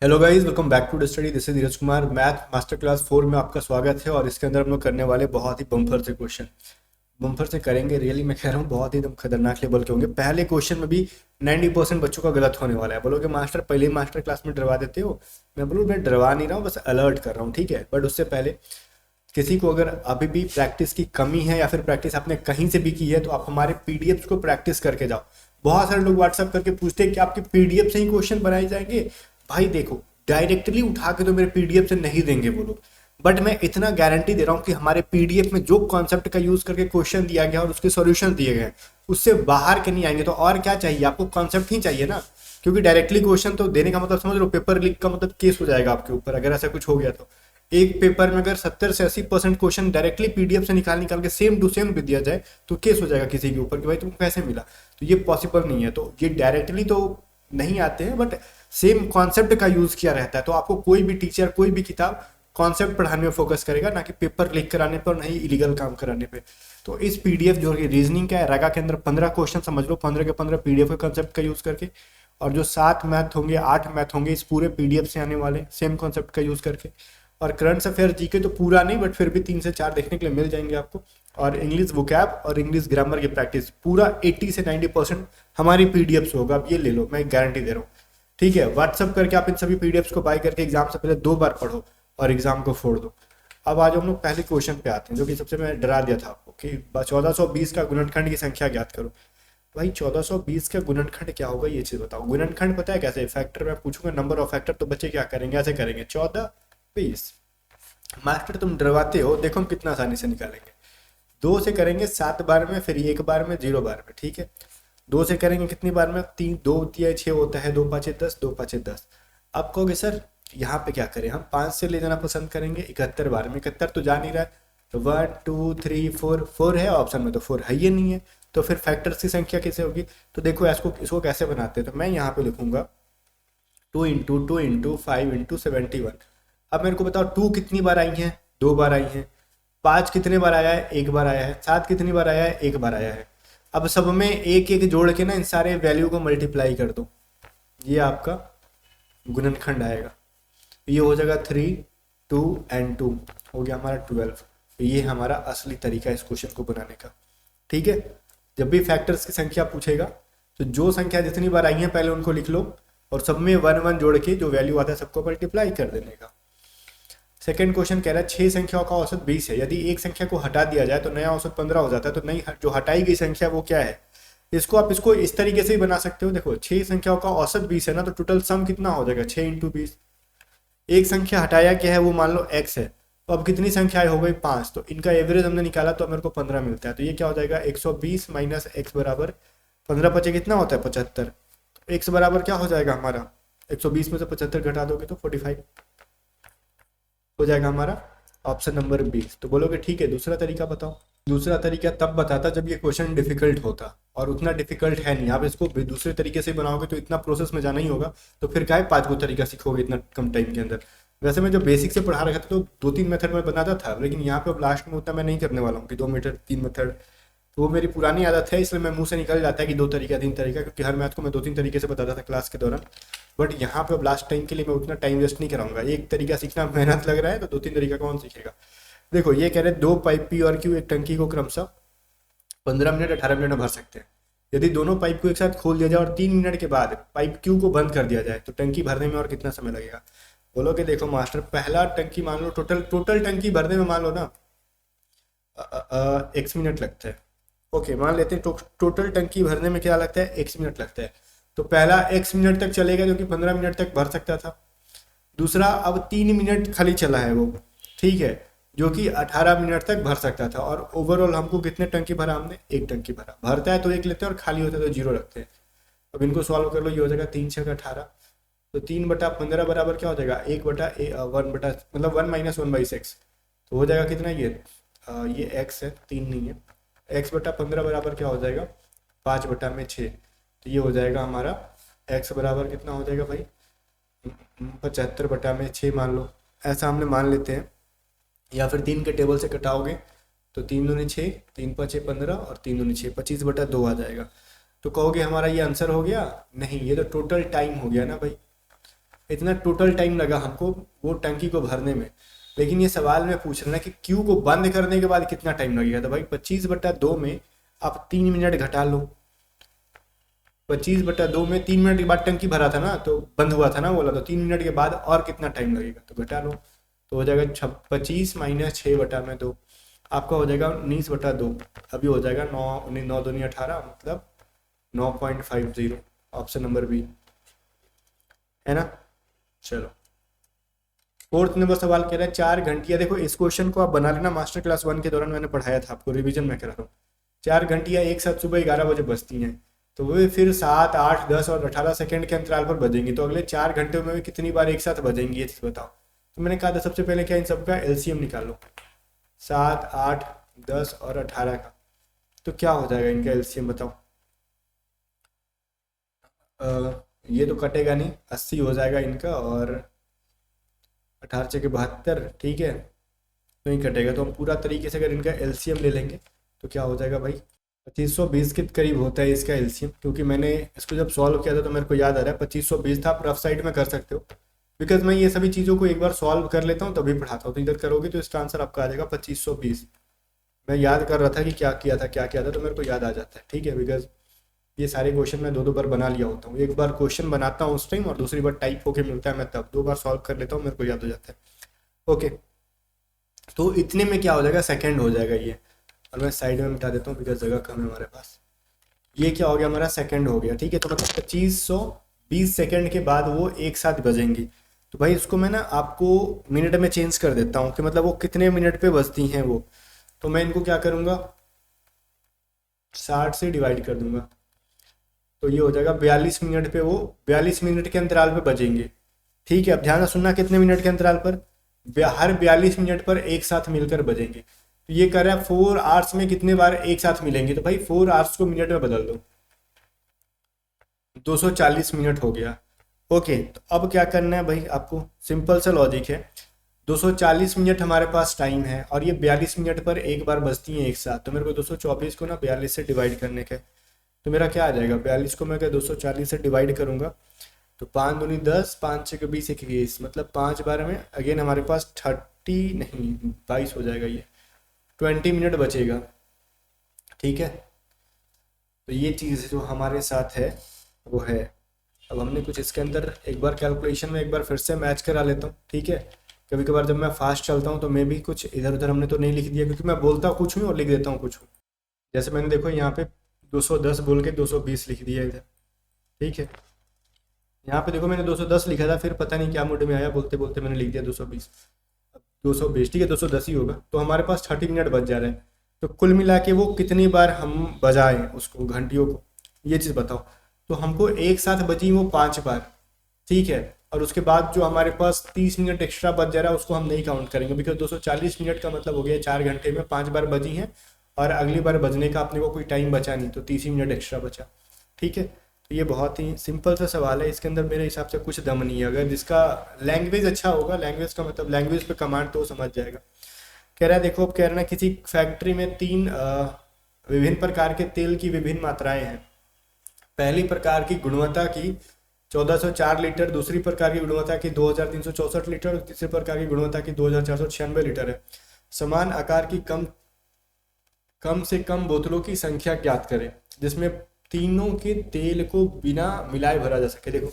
Hello guys, welcome back to the study. This is Dheeraj Kumar. Math master class 4 में आपका स्वागत है और इसके अंदर हम लोग करने वाले बहुत ही बम्पर से क्वेश्चन। बम्पर से करेंगे, रियली मैं कह रहा हूँ, बहुत ही एकदम खतरनाक लेवल के होंगे। पहले क्वेश्चन में भी 90% बच्चों का गलत होने वाला है। बोलोगे मास्टर पहले ही मास्टर क्लास में डरवा देते हो। मैं बोलूँ मैं डरवा नहीं रहा हूँ, बस अलर्ट कर रहा हूँ, ठीक है। बट उससे पहले किसी को अगर अभी भी प्रैक्टिस की कमी है या फिर प्रैक्टिस आपने कहीं से भी की है तो आप हमारे पीडीएफ को प्रैक्टिस करके जाओ। बहुत सारे लोग व्हाट्सएप करके पूछते हैं कि आपके पीडीएफ से ही क्वेश्चन बनाए जाएंगे। भाई देखो, डायरेक्टली उठा के तो मेरे पीडीएफ से नहीं देंगे वो लोग। बट मैं इतना गारंटी दे रहा हूँ कि हमारे पीडीएफ में जो कॉन्सेप्ट का यूज करके क्वेश्चन दिया गया और उसके सॉल्यूशन दिए गए उससे बाहर के नहीं आएंगे। तो और क्या चाहिए आपको? कॉन्सेप्ट ही चाहिए ना। क्योंकि डायरेक्टली क्वेश्चन तो देने का मतलब समझ लो, पेपर लीक का मतलब केस हो जाएगा आपके ऊपर अगर ऐसा कुछ हो गया तो। एक पेपर में अगर 70 से 80% क्वेश्चन डायरेक्टली पीडीएफ से निकाल निकाल के सेम टू सेम भी दिया जाए तो केस हो जाएगा किसी के ऊपर कि भाई तुमको कैसे मिला। तो ये पॉसिबल नहीं है। तो ये डायरेक्टली तो नहीं आते हैं, बट सेम कॉन्सेप्ट का यूज किया रहता है। तो आपको कोई भी टीचर, कोई भी किताब कॉन्सेप्ट पढ़ाने में फोकस करेगा, ना कि पेपर लीक कराने पर, नहीं इलीगल काम कराने पे। तो इस पीडीएफ जो रीजनिंग का है, रगा के अंदर 15 क्वेश्चन समझ लो, 15 के 15 पीडीएफ के कॉन्सेप्ट का यूज करके। और जो 7 मैथ होंगे, 8 मैथ होंगे, इस पूरे पीडीएफ से आने वाले सेम कॉन्सेप्ट का यूज करके। और करंट अफेयर जीके तो पूरा नहीं, बट फिर भी 3 से 4 देखने के लिए मिल जाएंगे आपको। और इंग्लिश वोकैब और इंग्लिश ग्रामर की प्रैक्टिस पूरा 80 से 90% हमारी पीडीएफ से होगा। अब ये ले लो, मैं गारंटी दे रहा हूँ, ठीक है। व्हाट्सअप करके आप इन सभी पीडीएफ को बाय करके एग्जाम से पहले 2 बार पढ़ो और एग्जाम को फोड़ दो। अब आज हम लोग पहले क्वेश्चन पे आते हैं, जो कि सबसे मैं डरा दिया था आपको कि 1420 का गुणनखंड की संख्या ज्ञात करो। भाई 1420 का गुणनखंड क्या होगा, ये चीज बताओ। गुणनखंड पता है कैसे? फैक्टर में पूछूंगा, नंबर ऑफ फैक्टर, तो बच्चे क्या करेंगे? ऐसे करेंगे 1420। मास्टर तुम डरवाते हो, देखो हम कितना आसानी से निकालेंगे। 2 से करेंगे 7 बार में, फिर 1 बार में, 0 बार में, ठीक है। 2 से करेंगे कितनी बार में? 3, 2 तिया 6 होता है, 2 5 10, 2 5 10। अब कहोगे सर यहाँ पे क्या करें? हम 5 से ले जाना पसंद करेंगे 71 बार में। 71 तो जा नहीं रहा है, तो 1 2 3 4, 4 है ऑप्शन में, तो 4 है ही नहीं है। तो फिर फैक्टर्स की संख्या कैसे होगी? तो देखो इसको इसको कैसे बनाते हैं। तो मैं यहाँ पे लिखूंगा 2 × 2 × 5 × 71। अब मेरे को बताओ 2 कितनी बार आई है? 2 बार आई है। 5 कितने बार आया है? 1 बार आया है। 7 कितनी बार आया है? 1 बार आया है। अब सब में एक एक जोड़ के ना इन सारे वैल्यू को मल्टीप्लाई कर दो, ये आपका गुणनखंड आएगा। ये हो जाएगा 3, 2 एंड 2, हो गया हमारा 12। ये हमारा असली तरीका है इस क्वेश्चन को बनाने का, ठीक है। जब भी फैक्टर्स की संख्या पूछेगा तो जो संख्या जितनी बार आई है पहले उनको लिख लो, और सब में 1 1 जोड़ के जो वैल्यू आता है सबको मल्टीप्लाई कर देने का। सेकंड क्वेश्चन कह रहा है 6 संख्याओं का औसत 20 है। यदि एक संख्या को हटा दिया जाए तो नया औसत 15 हो जाता है। तो नई जो हटाई गई संख्या वो क्या है? इसको आप इसको इस तरीके से ही बना सकते हो। देखो 6 संख्याओं का औसत 20 है ना, तो टोटल सम कितना हो जाएगा? 6 × 20। एक संख्या हटाया क्या है, वो मान लो x है। तो अब कितनी संख्याएं हो गई? 5। तो इनका एवरेज हमने निकाला तो मेरे को 15 मिलता है। तो ये क्या हो जाएगा? 120 माइनस एक्स बराबर 15 पचे कितना होता है? 75। तो एक्स बराबर क्या हो जाएगा हमारा? 120 में से 75 घटा दोगे तो 45 हो जाएगा हमारा ऑप्शन नंबर 20। तो बोलोगे ठीक है, दूसरा तरीका बताओ। दूसरा तरीका तब बताता जब ये क्वेश्चन डिफिकल्ट होता, और उतना डिफिकल्ट है नहीं। आप इसको दूसरे तरीके से बनाओगे तो इतना प्रोसेस में जाना ही होगा। तो फिर क्या 5 गो तरीका सीखोगे इतना कम टाइम के अंदर? वैसे मैं जो बेसिक से पढ़ा रखा था तो 2 3 मेथड में बनाता था, लेकिन यहाँ पे अब लास्ट में उतना मैं नहीं करने वाला हूँ कि 2 मेथड 3 मेथड। तो वो मेरी पुरानी आदत है, इसलिए मैं मुंह से निकल जाता है कि 2 तरीका 3 तरीका, क्योंकि हर मैथ को मैं 2 3 तरीके से बताता था क्लास के दौरान। बट यहाँ पे अब लास्ट टाइम के लिए मैं उतना टाइम वेस्ट नहीं कराऊंगा। एक तरीका सीखना मेहनत लग रहा है तो 2 3 तरीका कौन सीखेगा? देखो ये कह रहे 2 पाइप पी और क्यू एक टंकी को क्रमशः 15 मिनट 18 मिनट में भर सकते हैं। यदि दोनों पाइप को एक साथ खोल दिया जाए और 3 मिनट के बाद पाइप क्यू को बंद कर दिया जाए तो टंकी भरने में और कितना समय लगेगा? बोलोगे देखो मास्टर, पहला टंकी मान लो, टोटल टोटल टंकी भरने में मान लो ना एक्स मिनट लगता है। ओके, मान लेते हैं टोटल टंकी भरने में क्या लगता है? एक्स मिनट लगता है। तो पहला एक्स मिनट तक चलेगा जो कि 15 मिनट तक भर सकता था। दूसरा अब 3 मिनट खाली चला है वो, ठीक है, जो कि 18 मिनट तक भर सकता था। और ओवरऑल हमको कितने टंकी भरा? हमने एक टंकी भरा। भरता है तो एक लेते हैं और खाली होता है तो 0 रखते हैं। अब इनको सॉल्व कर लो, ये हो जाएगा 3 6 18। तो 3/15 बराबर क्या हो जाएगा? 1/1 मतलब 1 - 1/6। तो हो जाएगा कितना ये? ये x है, 3 नहीं है। x/15 बराबर क्या हो जाएगा? 5/6। तो ये हो जाएगा हमारा x बराबर कितना हो जाएगा भाई? 75/6 मान लो, ऐसा हमने मान लेते हैं। या फिर 3 के टेबल से कटाओगे तो 3 दूनी 6, 3 5 15 और 3 दूनी 6, 25/2 आ जाएगा। तो कहोगे हमारा ये आंसर हो गया? नहीं, ये तो टोटल टाइम हो गया ना भाई। इतना टोटल टाइम लगा हमको वो टंकी को भरने में। लेकिन ये सवाल में पूछ रहा ना कि क्यू को बंद करने के बाद कितना टाइम लगेगा, तो भाई 25/2 में आप 3 मिनट घटा लो। 25/2 में 3 मिनट के बाद टंकी भरा था ना, तो बंद हुआ था ना बोला, तो 3 मिनट के बाद और कितना टाइम लगेगा, तो घटा लो। तो हो जाएगा 25 - 6/2, आपका हो जाएगा 19/2। अभी हो जाएगा 9 दूनी 18, मतलब 9.50। ऑप्शन नंबर बी है ना। चलो, फोर्थ नंबर सवाल कह रहा है 4 घंटिया। देखो इस क्वेश्चन को आप बना लेना, मास्टर क्लास 1 के दौरान मैंने पढ़ाया था आपको, रिवीजन में करा रहा हूँ। 4 घंटिया एक साथ सुबह 11 बजे बजती हैं, तो वे फिर 7, 8, 10 और 18 सेकंड के अंतराल पर बजेंगी। तो अगले 4 घंटे में भी कितनी बार एक साथ बजेंगी, ये चीज़ बताओ। तो मैंने कहा था सबसे पहले क्या इन सबका एलसीएम निकालो, 7, 8, 10 और 18 का। तो क्या हो जाएगा इनका एलसीएम बताओ। ये तो कटेगा नहीं, 80 हो जाएगा इनका, और 18×6 = 72, ठीक है, तो नहीं कटेगा। तो हम पूरा तरीके से अगर इनका एलसीएम ले लेंगे तो क्या हो जाएगा भाई, 2520 के करीब होता है इसका एलसीएम। क्योंकि मैंने इसको जब सॉल्व किया था तो मेरे को याद आ रहा है 2520 था। आप रफ साइड में कर सकते हो, बिकॉज मैं ये सभी चीज़ों को एक बार सॉल्व कर लेता हूँ तभी पढ़ाता हूँ। तो इधर करोगे तो इसका आंसर आपका आ जाएगा 2520। मैं याद कर रहा था कि क्या किया था क्या किया था, तो मेरे को याद आ जाता है, ठीक है। बिकॉज ये सारे क्वेश्चन मैं 2-2 बार बना लिया होता हूँ। एक बार क्वेश्चन बनाता हूँ उस टाइम, और दूसरी बार टाइप होके मिलता है मैं तब 2 बार सॉल्व कर लेता हूँ, मेरे को याद हो जाता है। ओके, तो इतने में क्या हो जाएगा, सेकंड हो जाएगा ये। और मैं साइड में मिटा देता हूँ बिकॉज जगह कम है हमारे पास। ये क्या हो गया, हमारा सेकंड हो गया, ठीक है। तो मतलब 2520 सेकंड के बाद वो एक साथ बजेंगी। तो भाई इसको मैं ना आपको मिनट में चेंज कर देता हूँ कि मतलब वो कितने मिनट पे बजती हैं वो। तो मैं इनको क्या करूँगा, 60 से डिवाइड कर दूंगा, तो ये हो जाएगा 42 मिनट पे, वो 42 मिनट के अंतराल पे बजेंगे, ठीक है। अब ध्यान से सुनना, कितने मिनट के अंतराल पर, हर 42 मिनट पर एक साथ मिलकर बजेंगे। तो ये कह रहा है 4 आवर्स में कितने बार एक साथ मिलेंगे, तो भाई 4 आवर्स को मिनट में बदल दो, 240 मिनट हो गया। ओके, तो अब क्या करना है भाई आपको, सिंपल सा लॉजिक है। 240 मिनट हमारे पास टाइम है, और ये 42 मिनट पर एक बार बजती हैं एक साथ। तो मेरे को 224 को ना 42 से डिवाइड करने के, तो मेरा क्या आ जाएगा, 42 को मैं क्या 240 से डिवाइड करूंगा, तो 5 दूनी 10, 5 6 20 21, मतलब 5 बार में अगेन हमारे पास 30 नहीं 22 हो जाएगा, ये 20 मिनट बचेगा, ठीक है। तो ये चीज़ जो हमारे साथ है वो है। अब हमने कुछ इसके अंदर एक बार कैलकुलेशन में एक बार फिर से मैच करा लेता हूँ, ठीक है। कभी कभार जब मैं फास्ट चलता हूँ तो मैं भी कुछ इधर उधर हमने तो नहीं लिख दिया, क्योंकि मैं बोलता कुछ हूँ और लिख देता हूँ कुछ हूँ। जैसे मैंने देखो यहाँ पे 210 बोल के 220 लिख दिया इधर, ठीक है। यहाँ पे देखो मैंने 210 लिखा था, फिर पता नहीं क्या मूड में आया, बोलते बोलते मैंने लिख दिया 220। अब 220 ठीक है, 210 ही होगा, तो हमारे पास 30 मिनट बच जा रहे हैं। तो कुल मिला के वो कितनी बार हम बजाएं उसको, घंटियों को, ये चीज़ बताओ। तो हमको एक साथ बजी वो 5 बार, ठीक है। और उसके बाद जो हमारे पास 30 मिनट एक्स्ट्रा बच जा रहा है उसको हम नहीं काउंट करेंगे, बिकॉज 240 मिनट का मतलब हो गया 4 घंटे में 5 बार बजी हैं, और अगली बार बजने का अपने को कोई टाइम बचा नहीं, तो 30 ही मिनट एक्स्ट्रा बचा, ठीक है। तो ये बहुत ही सिंपल सा सवाल है, इसके अंदर मेरे हिसाब से कुछ दम नहीं है। अगर जिसका लैंग्वेज अच्छा होगा, लैंग्वेज का मतलब लैंग्वेज पे कमांड, तो समझ जाएगा। कह रहा है देखो, अब कह रहा है ना किसी फैक्ट्री में 3 विभिन्न प्रकार के तेल की विभिन्न मात्राएं हैं। पहली प्रकार की गुणवत्ता की 1404 लीटर, दूसरी प्रकार की गुणवत्ता की 2364 लीटर, और तीसरी प्रकार की गुणवत्ता की 2496 लीटर है। समान आकार की कम से कम बोतलों की संख्या ज्ञात करें जिसमें तीनों के तेल को बिना मिलाए भरा जा सके। देखो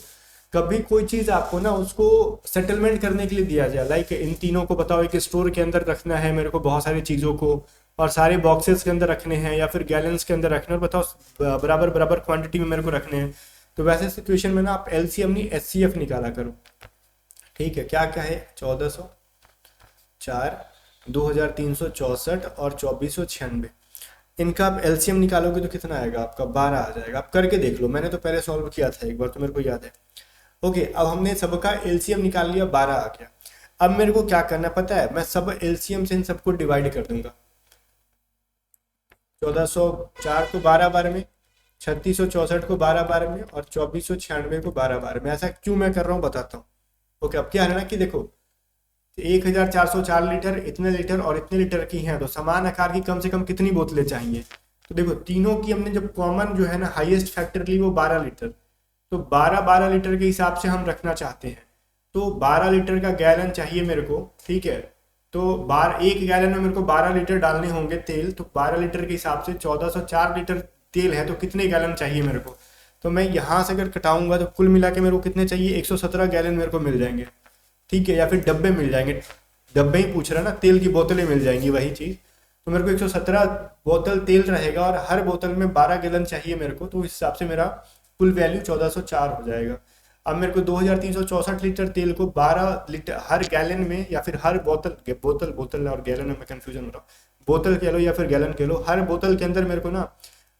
कभी कोई चीज आपको ना उसको सेटलमेंट करने के लिए दिया जाए, लाइक इन तीनों को बताओ एक स्टोर के अंदर रखना है मेरे को बहुत सारी चीजों को, और सारे बॉक्सेस के अंदर रखने हैं या फिर गैलन्स के अंदर रखने, और बताओ बराबर बराबर क्वांटिटी में मेरे को रखने हैं। तो वैसे सिचुएशन में ना आप एलसीएम नहीं एचसीएफ निकाला करो, ठीक है। क्या क्या है, 1404, 2364 और 2496, इनका आप एलसीएम निकालोगे तो कितना आएगा आपका, 12 आ जाएगा। आप करके देख लो, मैंने तो पहले सॉल्व किया था एक बार, तो मेरे को याद है। ओके, अब हमने सबका एलसीएम निकाल लिया, 12 आ गया। अब मेरे को क्या करना पता है, मैं सब एलसीएम से इन सबको डिवाइड कर दूंगा। 1404 को 12 बार में, 3664 को 12 बार में, और 2496 को 12 बार में। ऐसा क्यों मैं कर रहा हूँ बताता हूँ। ओके, अब क्या है ना कि देखो 1404 लीटर, इतने लीटर और इतने लीटर की हैं, तो समान आकार की कम से कम कितनी बोतलें चाहिए। तो देखो तीनों की हमने जब कॉमन जो है ना हाईएस्ट फैक्टर ली वो 12 लीटर, तो 12 लीटर के हिसाब से हम रखना चाहते हैं। तो 12 लीटर का गैलन चाहिए मेरे को, ठीक है। तो बार एक गैलन में मेरे को 12 लीटर डालने होंगे तेल, तो 12 लीटर के हिसाब से 1404 लीटर तेल है, तो कितने गैलन चाहिए मेरे को। तो मैं यहाँ से अगर कटाऊंगा तो कुल मिला के मेरे को कितने चाहिए, 117 गैलन मेरे को मिल जाएंगे, ठीक है। या फिर डब्बे मिल जाएंगे, डब्बे ही पूछ रहा है ना, तेल की बोतलें मिल जाएंगी वही चीज़। तो मेरे को 117 बोतल तेल रहेगा और हर बोतल में 12 गैलन चाहिए मेरे को, तो इस हिसाब से मेरा कुल वैल्यू 1404 हो जाएगा। अब मेरे को 2364 लीटर तेल को 12 लीटर हर गैलन में, या फिर हर बोतल बोतल बोतल और गैलन में मैं कंफ्यूजन हो रहा हूँ, बोतल कह लो या फिर गैलन कह लो, हर बोतल के अंदर मेरे को ना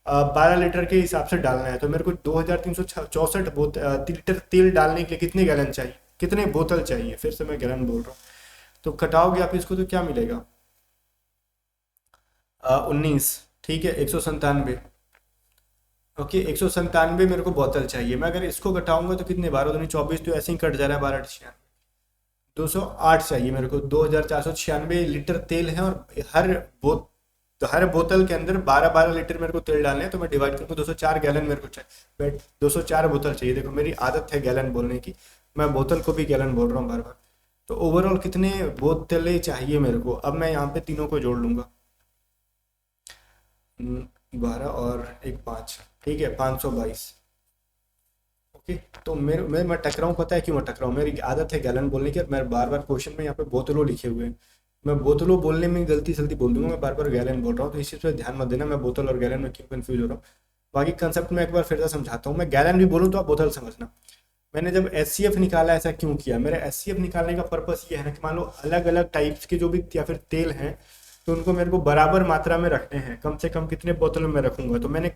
12 लीटर के हिसाब से डालना है। तो मेरे को 2364 लीटर तेल डालने के लिए कितने गैलन चाहिए, कितने बोतल चाहिए, फिर से मैं गैलन बोल रहा हूँ। तो कटाओगे आप इसको तो क्या मिलेगा, 19, ठीक है, 197। ओके, 197 मेरे को बोतल चाहिए। मैं अगर इसको घटाऊंगा तो कितने, 12 दूनी 24, तो ऐसे ही कट जा रहा है, 12 8 96, 208 चाहिए मेरे को। 2496 लीटर तेल है और हर बोतल के अंदर 12 लीटर मेरे को तेल डालने हैं। तो मैं डिवाइड करूँगा, 204 गैलन मेरे को चाहिए, 204 बोतल चाहिए। देखो मेरी आदत है गैलन बोलने की, मैं बोतल को भी गैलन बोल रहा हूँ बार बार। तो ओवरऑल कितने बोतलें चाहिए मेरे को, अब मैं यहाँ पे तीनों को जोड़ लूँगा, 12 और 1 5, ठीक है, 522। ओके, तो मैं टक रहा हूँ, पता है क्यों मैं टक रहा हूँ, मेरी आदत है गैलन बोलने की। मैं बार बार क्वेश्चन में यहाँ पे बोतलों लिखे हुए हैं, मैं बोतलों बोलने में गलती सलती बोल दूंगा, मैं बार बार गैलन बोल रहा हूँ। तो इस चीज़ पर ध्यान मत देना, मैं बोतल और गैलन में क्यों कंफ्यूज हो रहा हूँ। बाकी कंसेप्ट में एक बार फिर से समझाता हूँ, मैं गैलन भी बोलूँ तो आप बोतल समझना। मैंने जब एचसीएफ निकाला, ऐसा क्यों किया, मेरा एचसीएफ निकालने का पर्पस ये है ना कि मान लो अलग अलग टाइप्स के जो भी या फिर तेल हैं, तो उनको मेरे को बराबर मात्रा में रखने हैं। कम से कम कितने बोतलों में रखूंगा, तो मैंने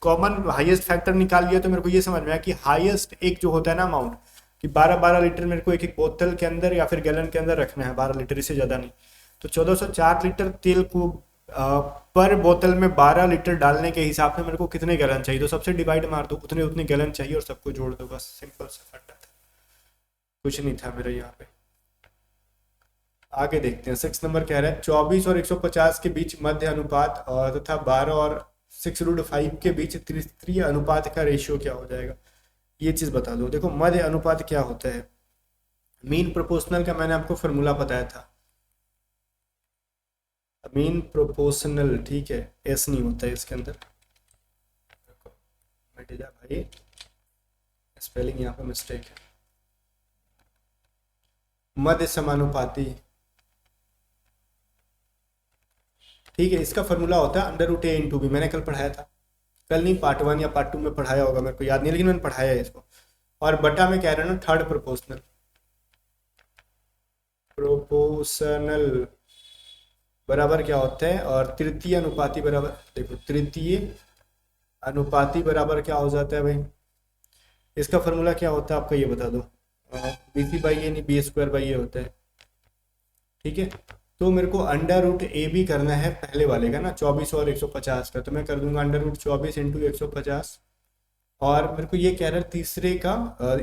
कॉमन हाईएस्ट फैक्टर निकाल लिया। तो मेरे को ये समझ में आया कि हाईएस्ट एक जो होता है ना अमाउंट, कि 12 लीटर मेरे को एक एक बोतल के अंदर या फिर गैलन के अंदर रखना है, 12 लीटर, इससे ज़्यादा नहीं। तो 1404 लीटर तेल को पर बोतल में 12 लीटर डालने के हिसाब से मेरे को कितने गैलन चाहिए, तो सबसे डिवाइड मार दो, उतने उतने गैलन चाहिए और सबको जोड़ दो, बस सिंपल सा फंडा था, कुछ नहीं था मेरे यहाँ पे। आगे देखते हैं, 6 नंबर कह रहा है 24 और 150 के बीच मध्य अनुपात और तथा 12 और 6√5 के बीच त्रिस्तरीय अनुपात का रेशियो क्या हो जाएगा, ये चीज़ बता दो। देखो मध्य अनुपात क्या होता है, मीन प्रोपोर्शनल का मैंने आपको फॉर्मूला बताया था, मीन प्रोपोर्शनल, ठीक है, एस नहीं होता है इसके अंदर, मिट जा भाई, स्पेलिंग यहाँ पे मिस्टेक है। मध्य समानुपाती, ठीक है, इसका फॉर्मूला होता है √a/b, मैंने कल पढ़ाया था, कल नहीं, पार्ट 1 या पार्ट 2 में पढ़ाया होगा, मेरे को याद नहीं, लेकिन मैंने पढ़ाया है इसको। और बटा में कह रहे हैं ना थर्ड प्रोपोर्शनल बराबर क्या होता है, और तृतीय अनुपाती बराबर, देखो तृतीय अनुपाती बराबर क्या हो जाता है भाई, इसका फॉर्मूला क्या होता है आपका, ये बता दो। BC/A नहीं, B² होता है, ठीक है। तो मेरे को √AB करना है पहले वाले का ना, 24 और 150 का, तो मैं कर दूंगा √24 × 150। और मेरे को ये कह रहा है तीसरे का,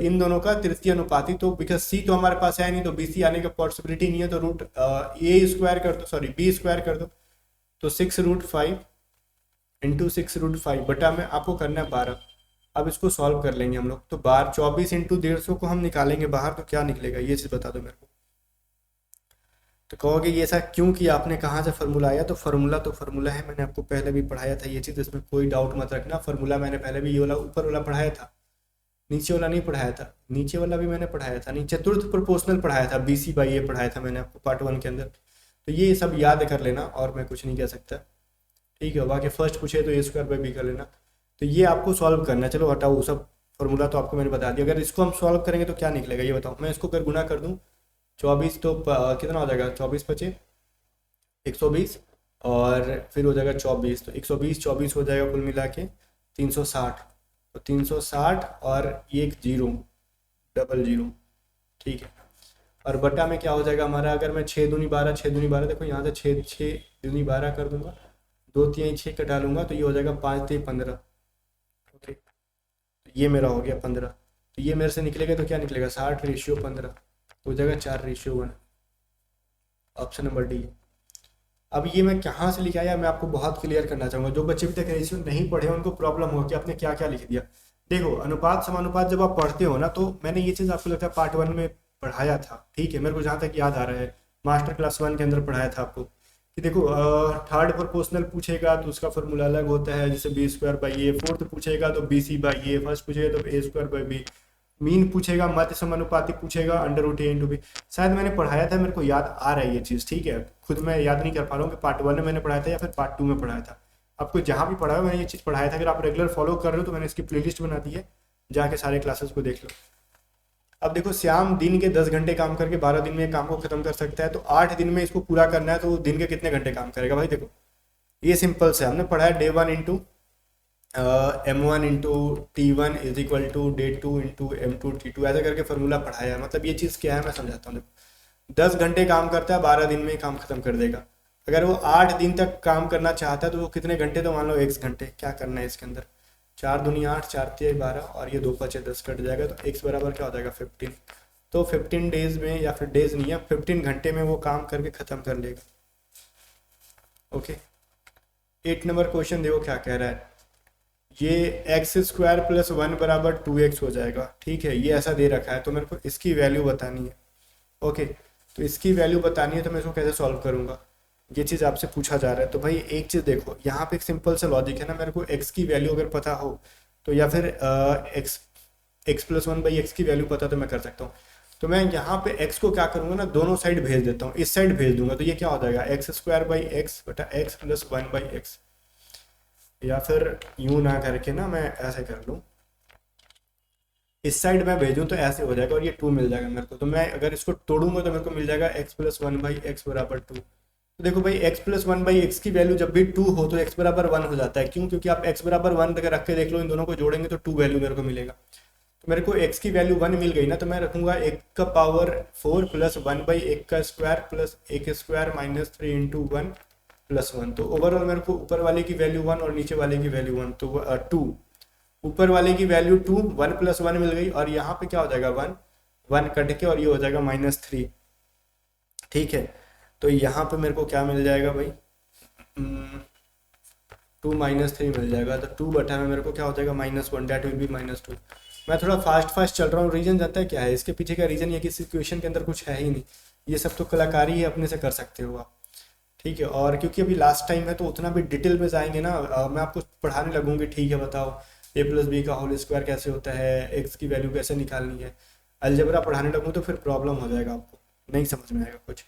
इन दोनों का तृतीय अनुपाती, तो बिकॉज C तो हमारे पास है नहीं, तो BC आने का पॉसिबिलिटी नहीं है, तो √A² कर दो, सॉरी B² कर दो, तो 6√5 × 6√5 बटा में आपको करना है 12। अब इसको सॉल्व कर लेंगे हम लोग, तो 24 × 150 को हम निकालेंगे बाहर, तो क्या निकलेगा, ये चीज़ बता दो मेरे को। तो कहोगे ये ऐसा क्यों किया आपने, कहाँ से फार्मूला आया, तो फार्मूला है, मैंने आपको पहले भी पढ़ाया था ये चीज़, इसमें कोई डाउट मत रखना। फार्मूला मैंने पहले भी ये वाला ऊपर वाला पढ़ाया था, नीचे वाला नहीं पढ़ाया था, नीचे वाला भी मैंने पढ़ाया था, नीचे चतुर्थ प्रोपोर्शनल पढ़ाया था, BC/A पढ़ाया था मैंने आपको पार्ट 1 के अंदर। तो ये सब याद कर लेना, और मैं कुछ नहीं कह सकता, ठीक है। बाकी फर्स्ट पूछे तो A²/B कर लेना। तो ये आपको सॉल्व करना है, चलो हटाओ, सब फॉर्मूला तो आपको मैंने बता दिया। अगर इसको हम सॉल्व करेंगे तो क्या निकलेगा ये बताओ, मैं इसको अगर गुना कर दूँ 24, तो कितना हो जाएगा, 24 × 5 120, और फिर हो जाएगा 24, तो 120 24 हो जाएगा, कुल मिला के 360, तो 360 और 1 0 00, ठीक है। और बटा में क्या हो जाएगा हमारा, अगर मैं 6 दूनी 12, 6 दूनी 12, देखो यहाँ से 6 दूनी 12 कर दूंगा, 2 3 6 कटा लूँगा, तो ये हो जाएगा 5 3 15, ओके। तो ये मेरा हो गया 15, तो ये मेरे से निकलेगा, तो क्या निकलेगा 60:15 हो जाएगा, 4:1, ऑप्शन नंबर डी। अब ये मैं कहाँ से लिख आया, मैं आपको बहुत क्लियर करना चाहूँगा, जो बच्चे भी तक रेशियो नहीं पढ़े उनको प्रॉब्लम हो कि आपने क्या क्या लिख दिया। देखो अनुपात समानुपात जब आप पढ़ते हो ना, तो मैंने ये चीज़ आपको लगता है पार्ट 1 में पढ़ाया था, ठीक है, मेरे को जहाँ तक याद आ रहा है मास्टर क्लास 1 के अंदर पढ़ाया था आपको कि देखो थर्ड प्रोपोर्शनल पूछेगा तो उसका फॉर्मूला अलग होता है, जैसे B square by A, fourth पूछेगा तो B C by A, first पूछेगा तो A square by B, mean पूछेगा, मध्य समानुपाती पूछेगा, under root A into B. शायद मैंने पढ़ाया था, मेरे को याद आ रहा है ये चीज़, ठीक है, खुद मैं याद नहीं कर पा रहा हूँ कि पार्ट 1 में मैंने पढ़ाया था या फिर पार्ट 2 में पढ़ाया था। आपको जहाँ भी पढ़ा है मैंने ये चीज़ पढ़ाया था, अगर आप रेगुलर फॉलो कर रहे हो तो मैंने इसकी प्लेलिस्ट बना दी है, जाके सारे क्लासेस को देख लो। अब देखो श्याम दिन के 10 घंटे काम करके 12 दिन में काम को खत्म कर सकता है, तो 8 दिन में इसको पूरा करना है तो वो दिन के कितने घंटे काम करेगा भाई। देखो ये सिंपल से हमने पढ़ा है, day 1 into M1 into T1 is equal to day 2 into M2 T2, ऐसा करके फॉर्मूला पढ़ाया है। मतलब ये चीज़ क्या है मैं समझाता हूँ। देखो 10 घंटे काम करता है, 12 दिन में ही काम खत्म कर देगा। अगर वो 8 दिन तक काम करना चाहता है तो वो कितने घंटे, तो मान लो x घंटे। क्या करना है इसके अंदर, 4 दूनी 8, 4 तिया 12 और ये 2 5 10 कट जाएगा, तो x बराबर क्या हो जाएगा 15। तो 15 डेज में, या फिर डेज नहीं है, 15 घंटे में वो काम करके ख़त्म कर लेगा। ओके 8 नंबर क्वेश्चन देखो क्या कह रहा है, ये एक्स स्क्वायर प्लस 1 बराबर 2x हो जाएगा, ठीक है, ये ऐसा दे रखा है, तो मेरे को इसकी वैल्यू बतानी है। ओके तो इसकी वैल्यू बतानी है तो मैं इसको कैसे सॉल्व करूँगा, ये चीज़ आपसे पूछा जा रहा है। तो भाई एक चीज़ देखो, यहाँ पे एक सिंपल सा लॉजिक है ना, मेरे को x की वैल्यू अगर पता हो तो, या फिर x प्लस 1 बाई एक्स की वैल्यू पता तो मैं कर सकता हूँ। तो मैं यहाँ पे x को क्या करूँगा ना, दोनों साइड भेज देता हूँ, इस साइड भेज दूंगा, तो ये क्या हो जाएगा एक्स स्क्वायर बाई एक्स बटा एक्स प्लस 1 बाई एक्स, या फिर यूँ ना करके ना मैं ऐसे कर लूँ, इस साइड में भेजूँ तो ऐसे हो जाएगा और ये 2 मिल जाएगा मेरे को। तो मैं अगर इसको तोड़ूंगा तो मेरे को मिल जाएगा x प्लस 1 बाई एक्स बराबर 2। तो देखो भाई x प्लस 1 बाई एक्स की वैल्यू जब भी 2 हो तो x बराबर 1 हो जाता है। क्यों? क्योंकि आप x बराबर 1 अगर रख के देख लो, इन दोनों को जोड़ेंगे तो 2 वैल्यू मेरे को मिलेगा। तो मेरे को x की वैल्यू 1 मिल गई ना, तो मैं रखूंगा 1 का पावर 4 प्लस 1 बाई 1 का square plus 1 square minus 3 into 1 plus 1। तो ओवरऑल मेरे को ऊपर वाले की वैल्यू 1 और नीचे वाले की वैल्यू 1, तो 2, ऊपर वाले की वैल्यू 2, 1 प्लस 1 मिल गई, और यहाँ पे क्या हो जाएगा 1 1 कट के और ये हो जाएगा -3, ठीक है। तो यहाँ पे मेरे को क्या मिल जाएगा भाई, 2 -3 मिल जाएगा, तो 2 बटा में मेरे को क्या हो जाएगा -1, डेट विल बी -2। मैं थोड़ा फास्ट चल रहा हूँ, रीजन जानता है क्या है इसके पीछे का रीजन, ये कि इस इक्वेशन के अंदर कुछ है ही नहीं, ये सब तो कलाकारी ही अपने से कर सकते हो आप, ठीक है। और क्योंकि अभी लास्ट टाइम है तो उतना भी डिटेल में जाएंगे ना, मैं आपको पढ़ाने लगूंगी, ठीक है, बताओ a प्लस बी का होल स्क्वायर कैसे होता है, x की वैल्यू कैसे निकालनी है, अलजेब्रा पढ़ाने लगूँ तो फिर प्रॉब्लम हो जाएगा, आपको नहीं समझ में आएगा कुछ।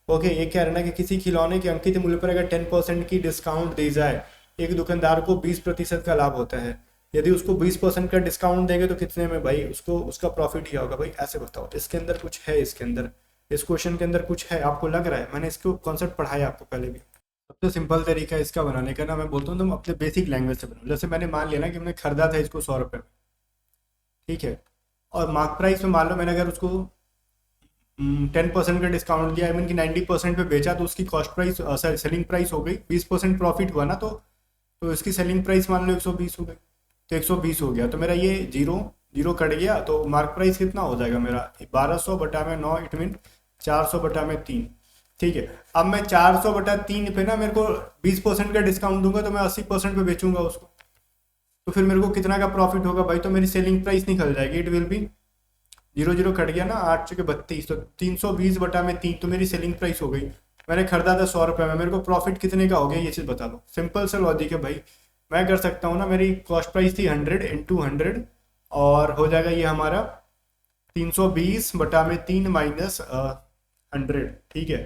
ओके ये कह रहा है ना कि किसी खिलौने के अंकित मूल्य पर अगर 10% की डिस्काउंट दी जाए, एक दुकानदार को 20% का लाभ होता है। यदि उसको 20% का डिस्काउंट देंगे तो कितने में भाई उसको उसका प्रॉफिट ही होगा भाई, ऐसे बताओ। इसके अंदर कुछ है, इसके अंदर इस क्वेश्चन के अंदर कुछ है, आपको लग रहा है? मैंने इसको कॉन्सेप्ट पढ़ाया आपको पहले भी। सबसे सिंपल तरीका इसका बनाने का ना, मैं बोलता हूँ तुम अपने बेसिक लैंग्वेज से बनाओ। जैसे मैंने मान लिया ना कि मैंने खरीदा था इसको 100 रुपये में, ठीक है, और मार्क प्राइस में मान लो मैंने अगर उसको 10% का डिस्काउंट दिया, आई मीन कि 90% पे बेचा, तो उसकी कॉस्ट प्राइस सेलिंग प्राइस हो गई, 20% प्रॉफिट हुआ ना, तो इसकी सेलिंग प्राइस मान लो 120 हो गई, तो 120 हो गया, तो मेरा ये जीरो जीरो कट गया, तो मार्क प्राइस कितना हो जाएगा मेरा 1200 बटा में 9, इट मीन 400 बटा में 3, ठीक है। अब मैं 400 बटा 3 पे ना मेरे को 20% का डिस्काउंट दूंगा तो मैं 80% पे बेचूंगा उसको, तो फिर मेरे को कितना का प्रॉफिट होगा भाई, तो मेरी सेलिंग प्राइस निकल जाएगी, इट विल बी 0 0 कट गया ना, 8 चुके 32, तो 320 बटा में 3, तो मेरी सेलिंग प्राइस हो गई। मैंने खरीदा था 100 रुपये में, मेरे को प्रॉफिट कितने का हो गया ये चीज़ बता दो। सिंपल सा लॉजिक है भाई, मैं कर सकता हूँ ना, मेरी कॉस्ट प्राइस थी 100 इंटू 100, और हो जाएगा ये हमारा 320 बटा में 3 माइनस 100, ठीक है।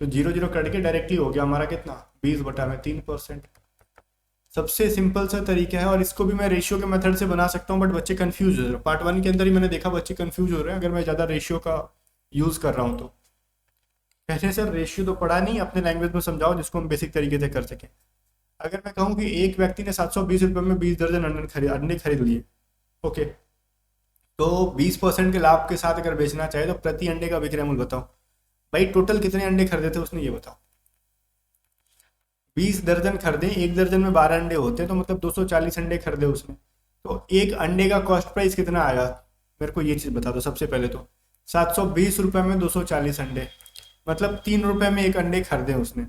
तो 0 0 कट के डायरेक्टली हो गया हमारा कितना, 20 बटा में 3%। सबसे सिंपल सा तरीका है, और इसको भी मैं रेशियो के मेथड से बना सकता हूँ, बट बच्चे कंफ्यूज हो रहे हैं। पार्ट 1 के अंदर ही मैंने देखा बच्चे कंफ्यूज हो रहे हैं अगर मैं ज़्यादा रेशियो का यूज़ कर रहा हूँ तो। कहते हैं सर रेशियो तो पढ़ा नहीं, अपने लैंग्वेज में समझाओ जिसको हम बेसिक तरीके से कर सकें। अगर मैं कहूँ कि एक व्यक्ति ने 720 रुपये में 20 दर्जन अंडे खरीद लिए, ओके, तो 20% के लाभ के साथ अगर बेचना चाहे तो प्रति अंडे का विक्रय मूल्य बताओ। भाई टोटल कितने अंडे खरीदे थे उसने, ये बताओ। 20 दर्जन खरीदे, एक दर्जन में 12 अंडे होते हैं, तो मतलब 240 अंडे खरीदे उसने, तो एक अंडे का कॉस्ट प्राइस कितना आया मेरे को ये चीज़ बता दो। सबसे पहले तो 720 रुपये में 240 अंडे, मतलब 3 रुपये में एक अंडे खरीदे उसने,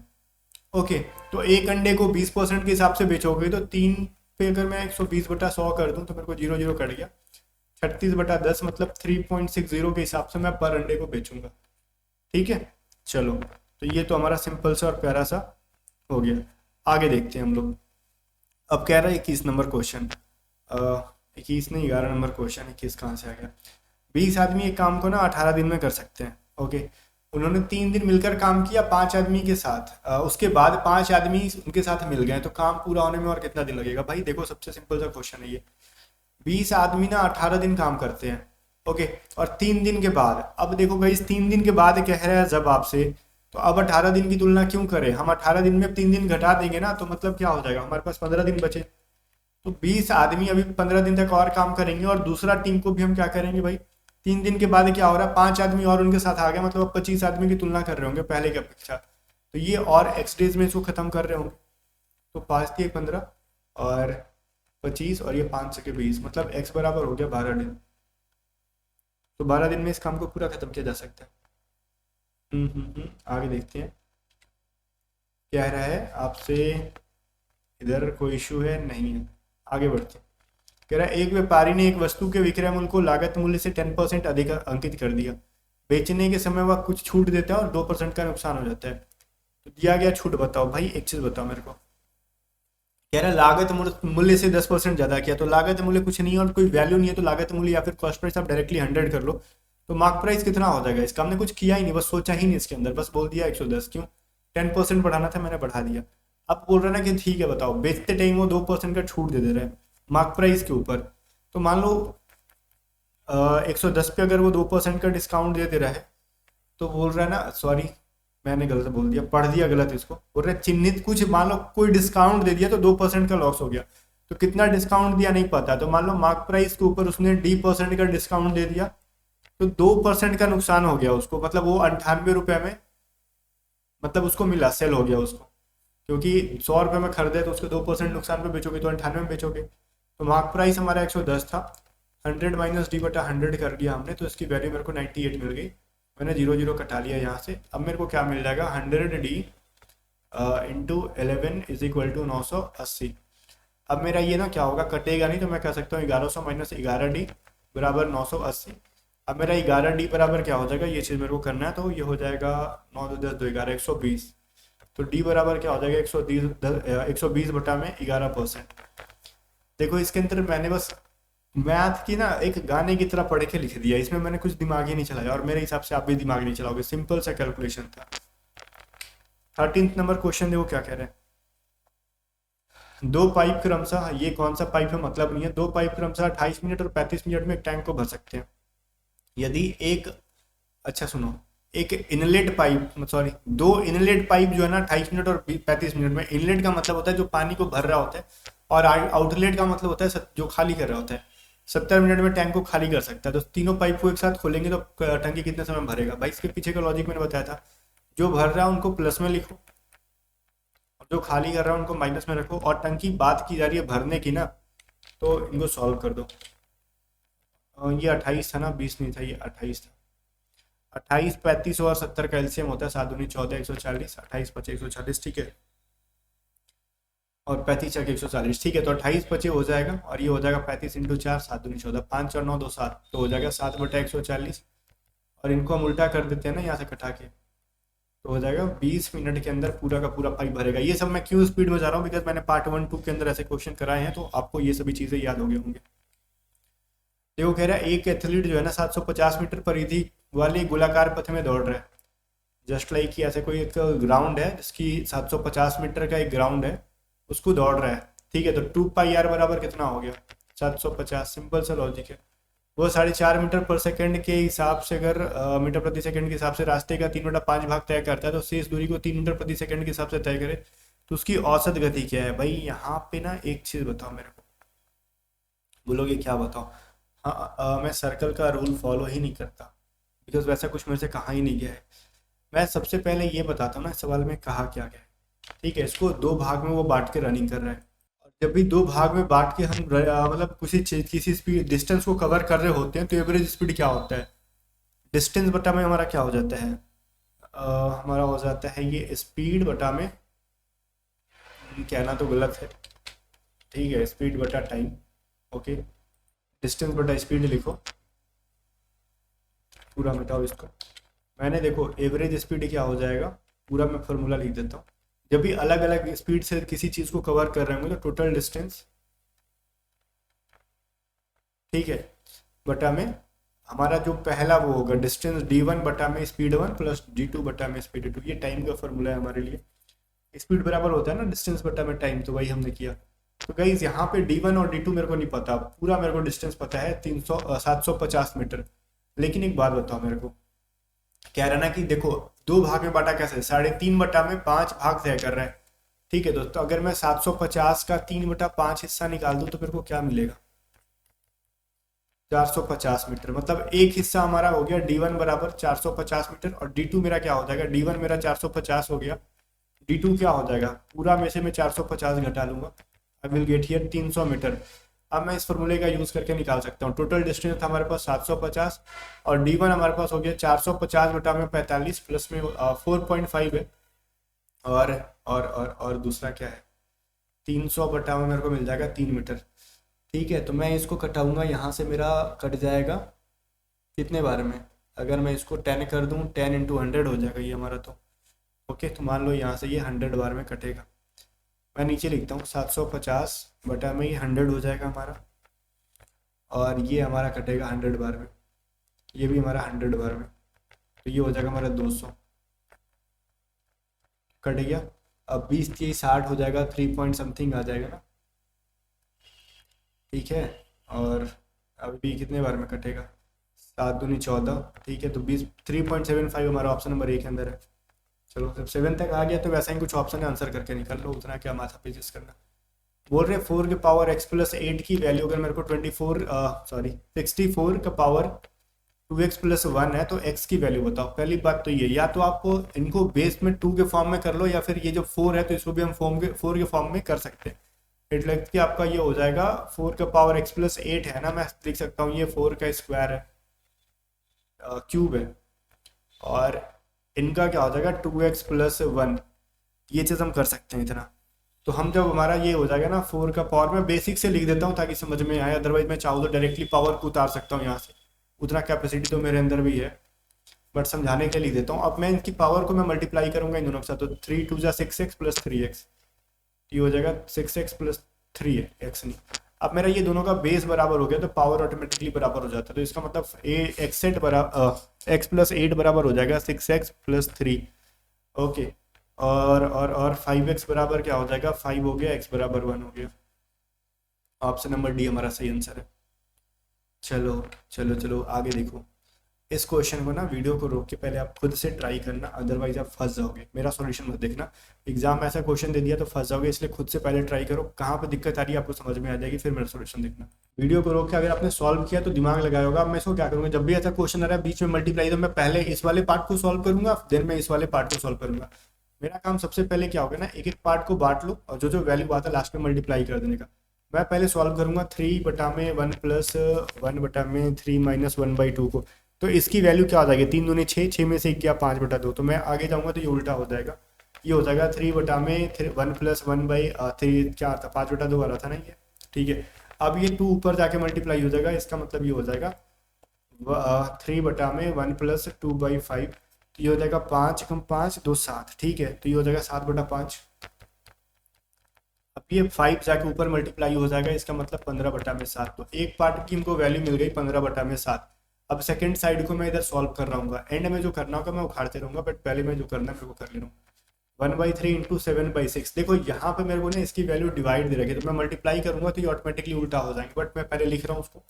ओके। तो एक अंडे को 20% के हिसाब से बेचोगे तो 3 पे अगर मैं 120 बटा 100 कर दूं तो मेरे को 0 0 कट गया, 36/10 मतलब 3.60 के हिसाब से मैं पर अंडे को बेचूंगा। ठीक है, चलो तो ये तो हमारा सिंपल सा और प्यारा सा हो गया। आगे देखते हैं हम लोग। अब कह रहा है 21 नंबर क्वेश्चन, 21 नहीं 11 नंबर क्वेश्चन। 21 कहाँ से आ गया? 20 आदमी एक काम को ना 18 दिन में कर सकते हैं। ओके, उन्होंने 3 दिन मिलकर काम किया 5 आदमी के साथ, उसके बाद 5 आदमी उनके साथ मिल गए, तो काम पूरा होने में और कितना दिन लगेगा? भाई देखो, सबसे सिंपल सा क्वेश्चन है ये। 20 आदमी ना 18 दिन काम करते हैं। ओके, और 3 दिन के बाद, अब देखो भाई 3 दिन के बाद कह रहा है जब आपसे, तो अब 18 दिन की तुलना क्यों करें? हम 18 दिन में 3 दिन घटा देंगे ना, तो मतलब क्या हो जाएगा, हमारे पास 15 दिन बचे। तो 20 आदमी अभी 15 दिन तक और काम करेंगे, और दूसरा टीम को भी हम क्या करेंगे भाई, 3 दिन के बाद क्या हो रहा है, 5 आदमी और उनके साथ आ गए, मतलब अब 25 आदमी की तुलना कर रहे होंगे पहले की अपेक्षा। तो ये और एक्स डेज में इसको खत्म कर रहे होंगे। तो 5 × 3 = 15 और 25 और ये 5 × 20, मतलब एक्स बराबर हो गया 12 दिन। तो 12 दिन में इस काम को पूरा खत्म किया जा सकता है। आगे देखते हैं क्या रहा है आपसे। इधर कोई इशू है? नहीं है। आगे बढ़ते हैं। कह रहा है एक व्यापारी ने एक वस्तु के विक्रय मूल्य को लागत मूल्य से 10% अधिक अंकित कर दिया। बेचने के समय वह कुछ छूट देता है और 2% का नुकसान हो जाता है। तो दिया गया छूट बताओ। भाई एक चीज बताओ मेरे को, कह रहा है लागत मूल्य से 10% ज्यादा किया, तो लागत मूल्य कुछ नहीं है और कोई वैल्यू नहीं है, तो लागत मूल्य या फिर कॉस्ट प्राइस आप डायरेक्टली 100 कर लो, तो मार्क प्राइस कितना हो जाएगा? इसका हमने कुछ किया ही नहीं, बस सोचा ही नहीं इसके अंदर, बस बोल दिया 110। क्यों? 10% बढ़ाना था, मैंने बढ़ा दिया। अब बोल रहा है ना कि ठीक है बताओ, बेचते टाइम वो 2% का छूट दे रहे हैं मार्क प्राइस के ऊपर। तो मान लो 110 पे अगर वो 2% का डिस्काउंट दे रहा है, तो बोल रहा है ना, सॉरी मैंने गलत बोल दिया, पढ़ दिया गलत इसको। बोल रहे चिन्हित कुछ, मान लो कोई डिस्काउंट दे दिया तो 2% का लॉस हो गया। तो कितना डिस्काउंट दिया नहीं पता, तो मान लो मार्क प्राइस के ऊपर उसने D% का डिस्काउंट दे दिया, तो 2% का नुकसान हो गया उसको, मतलब वो 98 रुपये में, मतलब उसको मिला, सेल हो गया उसको। क्योंकि 100 रुपये में खरीदे तो उसके 2% नुकसान पे बेचोगे, तो 98 में बेचोगे। तो मार्क प्राइस हमारा 110 था, 100 - D/100 कर दिया हमने, तो इसकी वैल्यू मेरे को 98 मिल गई। मैंने 0 कटा लिया यहाँ से। अब मेरे को क्या मिल जाएगा, 100D × 11 = 980। अब मेरा ये ना क्या होगा, कटेगा नहीं, तो मैं कह सकता हूँ 1100 - 11D = 980। अब मेरा 11D बराबर क्या हो जाएगा, ये चीज़ मेरे को करना है, तो ये हो जाएगा 9 × 10 = 2 11 120। तो D बराबर क्या हो जाएगा, 120/11%। देखो इसके अंदर मैंने बस मैथ की ना एक गाने की तरह पढ़ के लिख दिया, इसमें मैंने कुछ दिमाग ही नहीं चलाया, और मेरे हिसाब से आप भी दिमाग नहीं चलाओगे, सिंपल सा कैलकुलेशन था। 13 नंबर क्वेश्चन देखो क्या कह रहे हैं। 2 पाइप क्रमशः, ये कौन सा पाइप है मतलब नहीं है, 2 पाइप क्रमशः 28 मिनट और 35 मिनट में एक टैंक को भर सकते हैं। यदि एक, अच्छा सुनो, एक inlet pipe, sorry 2 inlet pipe जो है ना 28 मिनट और 35 मिनट में, इनलेट का मतलब होता है जो पानी को भर रहा होता है, और आउटलेट का मतलब होता है जो खाली कर रहा होता है, 70 मिनट में टैंक को खाली कर सकता है। तो तीनों पाइप को एक साथ खोलेंगे तो टंकी कितने समय में भरेगा? भाई इसके पीछे का लॉजिक मैंने बताया था, जो भर रहा है उनको प्लस में लिखो और जो खाली कर रहा है उनको माइनस में रखो, और टंकी बात की जा रही है भरने की ना, तो इनको सॉल्व कर दो। ये 28 था ना, 20 नहीं था, ये 28 था। 28 35 और 70 का एलसीएम होता है 7 दूनी 14 140, 28 5 140, ठीक है, और 35 4 140, ठीक है। तो 28 25 हो जाएगा, और ये हो जाएगा 35 × 4 7 दूनी 14, 5 और 9 2 7, तो हो जाएगा 7/140। और इनको हम उल्टा कर देते हैं ना यहाँ से कटा के, तो हो जाएगा 20 मिनट के अंदर पूरा का पूरा पाइप भरेगा। ये सब मैं क्यों स्पीड में जा रहा हूँ, बिकॉज मैंने पार्ट 1 2 के अंदर ऐसे क्वेश्चन कराए हैं, तो आपको ये सभी चीज़ें याद हो गए होंगे। देखो कह रहा है एक एथलीट जो है ना 750 मीटर परिधि वाले गोलाकार पथ में दौड़ रहा है। जस्ट लाइक कि ऐसे कोई एक ग्राउंड है जिसकी 750 मीटर का एक ग्राउंड है, उसको दौड़ रहा है, ठीक है। तो 2πr बराबर कितना हो गया, 750। सिंपल सा लॉजिक है। वो 4.5 मीटर पर सेकंड के हिसाब से, अगर मीटर प्रति सेकंड के हिसाब से रास्ते का 3/5 भाग तय करता है, तो शेष दूरी को 3 मीटर प्रति सेकंड के हिसाब से तय करे, तो उसकी औसत गति क्या है? भाई यहाँ पे ना एक चीज़ बताओ मेरे को, बोलोगे क्या बताओ? हाँ, मैं सर्कल का रूल फॉलो ही नहीं करता, बिकॉज वैसा कुछ मेरे से कहा ही नहीं गया है। मैं सबसे पहले ये बताता हूँ ना, इस सवाल में कहा क्या गया है, ठीक है। इसको 2 भाग में वो बांट के रनिंग कर रहा है, और जब भी 2 भाग में बांट के हम मतलब किसी स्पीड डिस्टेंस को कवर कर रहे होते हैं, तो एवरेज स्पीड क्या होता है, डिस्टेंस बटा में हमारा क्या हो जाता है, हमारा हो जाता है ये स्पीड बटा में, कहना तो गलत है, ठीक है, स्पीड बटा टाइम। ओके, डिस्टेंस बटा स्पीड लिखो, पूरा मिटाओ इसको। मैंने देखो एवरेज स्पीड क्या हो जाएगा, पूरा मैं फॉर्मूला लिख देता हूँ। जब भी अलग अलग स्पीड से किसी चीज़ को कवर कर रहे होंगे तो टोटल डिस्टेंस, ठीक है, बटा में हमारा जो पहला वो होगा डिस्टेंस d1 बटा में स्पीड 1 प्लस d2 बटा में स्पीड 2। ये टाइम का फॉर्मूला है हमारे लिए। स्पीड बराबर होता है ना डिस्टेंस बटा में टाइम, तो वही हमने किया। तो गाइस यहाँ पे d1 और d2 मेरे को नहीं पता, पूरा मेरे को डिस्टेंस पता है 750 मीटर। लेकिन एक बात बताओ मेरे को, कह रहा ना कि देखो दो भाग में बांटा कैसे, 3.5 बटा में 5 भाग तय कर रहा है, ठीक है दोस्तों। अगर मैं 750 का 3/5 हिस्सा निकाल दूं तो मेरे को क्या मिलेगा, 450 मीटर। मतलब एक हिस्सा हमारा हो गया d1 बराबर 450 मीटर, और d2 मेरा क्या हो जाएगा, d1 मेरा 450 हो गया, d2 क्या हो जाएगा, पूरा में से मैं 450 घटा लूंगा, I will get here 300 metre. अब मैं इस फॉर्मूले का यूज करके निकाल सकता हूँ। टोटल डिस्टेंस था हमारे पास 750 और d1 हमारे पास हो गया 450 बटा में 45 प्लस में 4.5 है, और दूसरा क्या है, 300 बटा में मेरे को मिल जाएगा 3 मीटर। ठीक है, तो मैं इसको कटाऊंगा, यहाँ से मेरा कट जाएगा कितने बार में, अगर मैं इसको 10 कर दूँ, 10 इंटू 100 हो जाएगा ये हमारा। तो ओके, तो मान लो यहाँ से ये 100 बार में कटेगा। मैं नीचे लिखता हूँ 750 बटा में ये 100 हो जाएगा हमारा, और ये हमारा कटेगा 100 बार में, ये भी हमारा 100 बार में, तो ये हो जाएगा हमारा 200, कट गया। अब 20 की 60 हो जाएगा, 3 पॉइंट समथिंग आ जाएगा ना, ठीक है। और अभी कितने बार में कटेगा, 7 दूनी 14, ठीक है। तो 3.75 हमारा ऑप्शन नंबर 1 के अंदर है। चलो जब 7 तक आ गया तो वैसा ही कुछ ऑप्शन है, आंसर करके निकल लो, उतना क्या माथा पेचिस करना। बोल रहे 4 के पावर x प्लस 8 की वैल्यू अगर मेरे को 64 का पावर 2x प्लस 1 है तो x की वैल्यू बताओ। पहली बात तो ये, या तो आप इनको बेस में 2 के फॉर्म में कर लो, या फिर ये जो 4 है तो इसको भी हम 4 के फॉर्म में कर सकते हैं। इट लाइक कि आपका ये हो जाएगा 4 का पावर x प्लस 8 है ना, मैं लिख सकता हूँ ये 4 का स्क्वायर है, क्यूब है, और इनका क्या हो जाएगा 2x प्लस 1। ये चीज़ हम कर सकते हैं इतना। तो हम जब हमारा ये हो जाएगा ना 4 का पावर, मैं बेसिक से लिख देता हूँ ताकि समझ में आए, अदरवाइज मैं चाहूँ तो डायरेक्टली पावर को उतार सकता हूँ यहाँ से, उतना कैपेसिटी तो मेरे अंदर भी है, बट समझाने के लिए लिख देता हूँ। अब मैं इनकी पावर को मैं मल्टीप्लाई करूंगा इन दोनों के साथ, तो 3 2 6x प्लस 3x, ये हो जाएगा 6x प्लस 3x नहीं। अब मेरा ये दोनों का बेस बराबर हो गया तो पावर ऑटोमेटिकली बराबर हो जाता है, तो इसका मतलब x प्लस 8 बराबर हो जाएगा 6x प्लस 3। ओके, और 5x बराबर क्या हो जाएगा, 5 हो गया, x बराबर 1 हो गया। ऑप्शन नंबर डी हमारा सही आंसर है। चलो चलो चलो आगे देखो। इस क्वेश्चन को ना वीडियो को रोक के पहले आप खुद से ट्राई करना, अदरवाइज आप फंस जाओगे। मेरा सॉल्यूशन मत देखना, एग्जाम में ऐसा क्वेश्चन दे दिया तो फंस जाओगे, इसलिए खुद से पहले ट्राई करो, कहाँ पे दिक्कत आ रही है आपको समझ में आ जाएगी, फिर मेरा सॉल्यूशन देखना। वीडियो को रोक के अगर आपने सॉल्व किया तो दिमाग लगाया होगा। अब मैं इसको क्या करूँगा, जब भी ऐसा क्वेश्चन आ रहा है बीच में मल्टीप्लाई, तो मैं पहले इस वाले पार्ट को सॉल्व करूंगा, देन मैं इस वाले पार्ट को सॉल्व करूंगा। मेरा काम सबसे पहले क्या होगा ना, एक एक पार्ट को बांट लो और जो जो वैल्यू आता है लास्ट में मल्टीप्लाई कर देने का। मैं पहले सॉल्व करूंगा 3 बटा में 1 प्लस 1 बटा में 3 माइनस 1/2 को, तो इसकी वैल्यू क्या हो जाएगी, 3 दूनी 6, 6 में से 1 गया 5 बटा 2, तो मैं आगे जाऊंगा तो ये उल्टा हो जाएगा, ये हो जाएगा 3 बटा में 1 प्लस 1/3, क्या था 5 बटा 2 वाला था ना ये, ठीक है। अब ये 2 ऊपर जाके मल्टीप्लाई हो जाएगा, इसका मतलब ये हो जाएगा 3 बटा में 1 प्लस 2/5, तो ये हो जाएगा 5 कम 5 2 7, ठीक है। तो ये हो जाएगा 7 बटा 5। अब ये 5 जाके ऊपर मल्टीप्लाई हो जाएगा, इसका मतलब 15 बटा में 7। तो एक पार्ट की हमको वैल्यू मिल गई 15 बटा में 7। अब सेकंड साइड को मैं इधर सॉल्व कर रहा हूँ, एंड में जो करना होगा मैं उखाड़ते रहूँगा, बट पहले मैं जो करना है मेरे को कर ले रहा हूँ। 1/3 इंटू 7/6, देखो यहाँ पे मेरे को ना इसकी वैल्यू डिवाइड दे रखी है, तो मैं मल्टीप्लाई करूँगा तो ये ऑटोमेटिकली उल्टा हो जाएंगे, बट मैं पहले लिख रहा हूँ उसको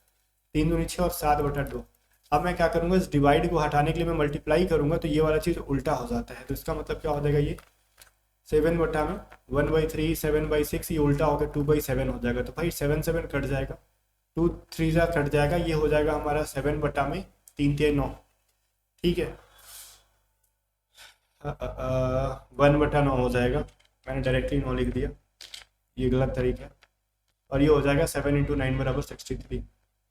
3 दूनी 6 और 7 बटा 2। अब मैं क्या करूँगा, इस डिवाइड को हटाने के लिए मैं मल्टीप्लाई करूँगा तो ये वाला चीज़ उल्टा हो जाता है, तो इसका मतलब क्या हो जाएगा, ये 7 बटा में 1/3 7/6, ये उल्टा होकर 2/7 हो जाएगा। तो भाई 7 7 कट जाएगा, 2 3 जा कट जाएगा, ये हो जाएगा हमारा 7 बटा में 3 3 9, ठीक है। 1 बटा 9 हो जाएगा, मैंने डायरेक्टली 9 लिख दिया, ये गलत तरीका है। और ये हो जाएगा 7 इंटू 9 बराबर 63।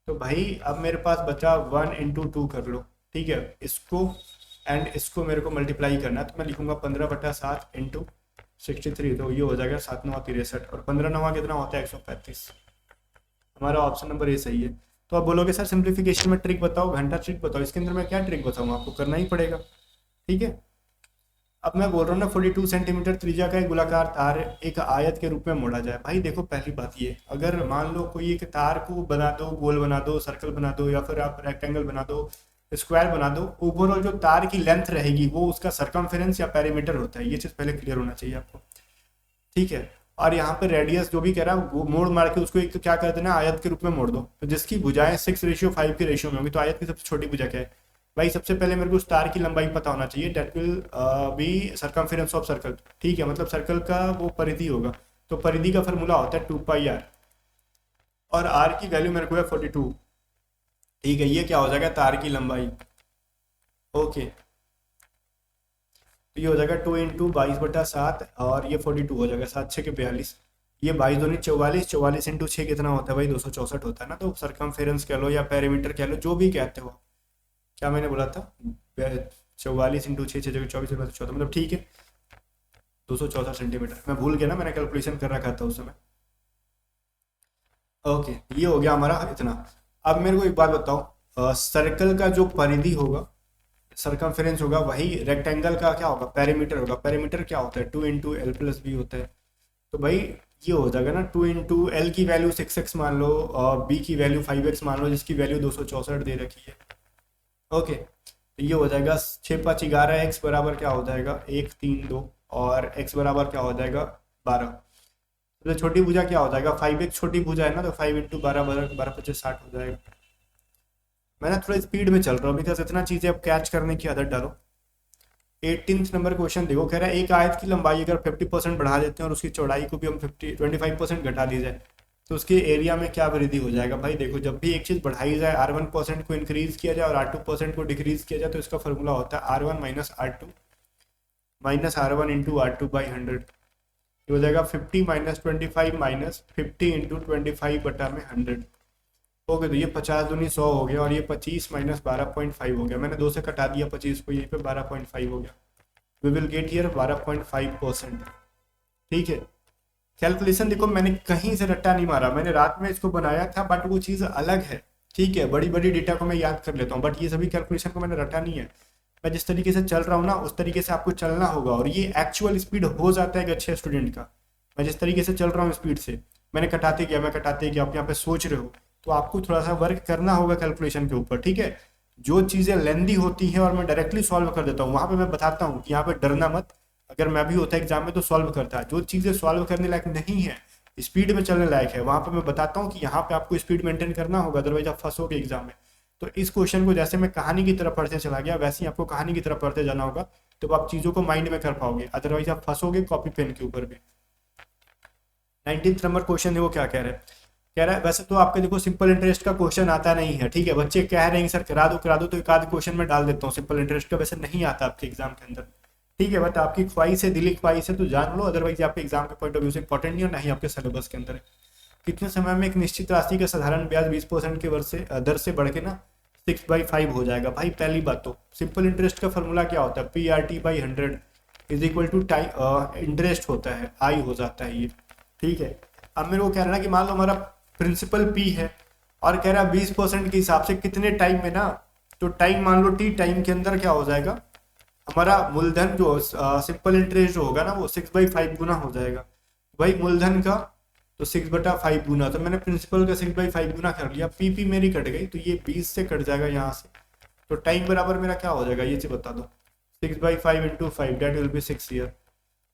तो भाई अब मेरे पास बचा 1 इंटू 2 कर लो, ठीक है। इसको एंड इसको मेरे को मल्टीप्लाई करना है, तो मैं लिखूंगा 15 बटा 7 इंटू 63, तो ये हो जाएगा 7 9 63, और 15 9 कितना होता है 135। हमारा ऑप्शन नंबर ए सही है। तो आप बोलोगे सर सिंप्लीफिकेशन में ट्रिक बताओ, घंटा ट्रिक बताओ, इसके अंदर मैं क्या ट्रिक बताऊँ, आपको करना ही पड़ेगा। ठीक है, अब मैं बोल रहा हूँ ना 42 सेंटीमीटर त्रिज्या का एक गोलाकार तार एक आयत के रूप में मोड़ा जाए। भाई देखो पहली बात ये, अगर मान लो कोई एक तार को बना दो, गोल बना दो, सर्कल बना दो, या फिर आप रेक्टेंगल बना दो, स्क्वायर बना दो, ओवरऑल जो तार की लेंथ रहेगी वो उसका सरकमफेरेंस या पेरीमीटर होता है। ये चीज़ पहले क्लियर होना चाहिए आपको। ठीक है, और यहाँ पे रेडियस जो भी कह रहा है वो मोड़ मार के उसको एक क्या कर देना, आयत के रूप में मोड़ दो। तो जिसकी भुजाएं 6:5 के रेशियो में होगी, तो आयत की सबसे छोटी भुजा क्या है भाई, सबसे पहले मेरे को उस तार की लंबाई पता होना चाहिए, that will be circumference of circle. ठीक है, मतलब सर्कल का वो परिधि होगा, तो परिधि का फॉर्मूला होता है 2πr, और r की वैल्यू मेरे को है 42। ठीक है, ये क्या हो जाएगा, तार की लंबाई। ओके, तो ये हो जाएगा 2 × 22/7, और ये 42 हो जाएगा, 7×6 = 42। ये 22×2 = 44, 44 × 6 कितना होता है भाई, 264 होता है ना। तो सरकमफेरेंस कह लो या पेरीमीटर कह लो, जो भी कहते हो। क्या मैंने बोला था, 44 × 6 = 6 × 6 = 24, 14, मतलब ठीक है 264 सेंटीमीटर। मैं भूल गया ना, मैंने कैलकुलेशन कर रखा था उस समय। ओके, ये हो गया हमारा इतना। अब मेरे को एक बात बताओ, सर्कल का जो परिधि होगा, सरकमफेरेंस होगा, वही रेक्टेंगल का क्या होगा, पेरीमीटर होगा। पेरीमीटर क्या होता है, 2 × L+B होता है। तो भाई ये हो जाएगा ना, 2 × L की वैल्यू 6x मान लो, और B की वैल्यू 5x मान लो, जिसकी वैल्यू 264 दे रखी है। ओके, तो ये हो जाएगा 6×5 = 11, x बराबर क्या हो जाएगा 1 3 2, और x बराबर क्या हो जाएगा 12। तो छोटी भुजा क्या हो जाएगा, 5x छोटी भुजा है ना, तो 5 × 12 12 12 25 60 हो जाएगा। मैं ना थोड़ा स्पीड में चल रहा हूँ, बिकॉज इतना चीज़ें अब कैच करने की आदत डालो। 18 नंबर क्वेश्चन देखो, कह रहा है एक आयत की लंबाई अगर 50% बढ़ा देते हैं और उसकी चौड़ाई को भी हम 25% घटा दी जाए, तो उसके एरिया में क्या वृद्धि हो जाएगा। भाई देखो, जब भी एक चीज़ बढ़ाई जाए, R1% को इंक्रीज किया जाए और R2% को डिक्रीज किया जाए, तो इसका फॉर्मूला होता है R1 - R2 - R1 × R2/100। ये हो जाएगा 50 - 25 - 50 × 25/100। ओके, तो ये 50 दूनी 100 हो गया, और ये 25 - 12.5 हो गया। मैंने 2 से कटा दिया 25 को, यहीं पे 12.5 हो गया। We will get here 12.5%। ठीक है, कैलकुलेशन देखो मैंने कहीं से रट्टा नहीं मारा, मैंने रात में इसको बनाया था, बट वो चीज़ अलग है। ठीक है, बड़ी बड़ी डेटा को मैं याद कर लेता हूँ, बट ये सभी कैलकुलेशन को मैंने रटा नहीं है। मैं जिस तरीके से चल रहा हूँ ना, उस तरीके से आपको चलना होगा, और ये एक्चुअल स्पीड हो जाता है एक अच्छे स्टूडेंट का। मैं जिस तरीके से चल रहा हूँ स्पीड से, मैंने कटाते गया, मैं कटाते गया, आप यहाँ पे सोच रहे हो, तो आपको थोड़ा सा वर्क करना होगा कैलकुलेशन के ऊपर। ठीक है, जो चीज़ें लेंदी होती हैं और मैं डायरेक्टली सॉल्व कर देता हूँ, वहाँ पे मैं बताता हूँ कि यहाँ पे डरना मत। अगर मैं भी होता एग्जाम में तो सॉल्व करता है। जो चीज़ें सॉल्व करने लायक नहीं है, स्पीड में चलने लायक है, वहाँ पे मैं बताता हूँ कि यहाँ पे आपको स्पीड मेंटेन करना होगा, अदरवाइज आप फंसोगे एग्जाम में। तो इस क्वेश्चन को जैसे मैं कहानी की तरफ पढ़ते चला गया, वैसे ही आपको कहानी की तरफ पढ़ते जाना होगा, तो आप चीज़ों को माइंड में कर पाओगे, अदरवाइज आप फंसोगे कॉपी पेन के ऊपर भी। 19 नंबर क्वेश्चन देखो क्या कह रहे हैं। कह रहा है वैसे तो आपके देखो सिंपल इंटरेस्ट का क्वेश्चन आता नहीं है। ठीक है, बच्चे कह रहे हैं सर करा दो, तो एक आध क्वेश्चन में डाल देता हूँ सिंपल इंटरेस्ट का, वैसे नहीं आता आपके एग्जाम के अंदर। ठीक है, बट आपकी ख्वाहिश है, दिली ख्वाहिश है, तो जान लो, अदरवाइज आपके एग्जाम के पॉइंट ऑफ व्यू से इंपॉर्टेंट नहीं है, ना ही आपके सिलेबस के अंदर है। कितने समय में एक निश्चित राशि का साधारण ब्याज 20% के दर से बढ़ के ना 6/5 हो जाएगा। भाई पहली बात तो सिंपल इंटरेस्ट का फॉर्मूला क्या होता है, PRT/100 = इंटरेस्ट होता है, आई हो जाता है ये। ठीक है, अब मेरे को कह रहा है कि मान लो हमारा प्रिंसिपल P है, और कह रहा है 20% के हिसाब से कितने टाइम में ना, तो टाइम मान लो T टाइम के अंदर क्या हो जाएगा, हमारा मूलधन जो सिंपल इंटरेस्ट जो होगा ना, वो 6/5 गुना हो जाएगा। भाई मूलधन का तो 6/5 गुना, तो मैंने प्रिंसिपल का 6/5 गुना कर लिया, PP मेरी कट गई, तो ये 20 से कट जाएगा यहाँ से, तो टाइम बराबर मेरा क्या हो जाएगा, ये चीज बता दो। 6/5 × 5 दैट विल बी 6 ईयर।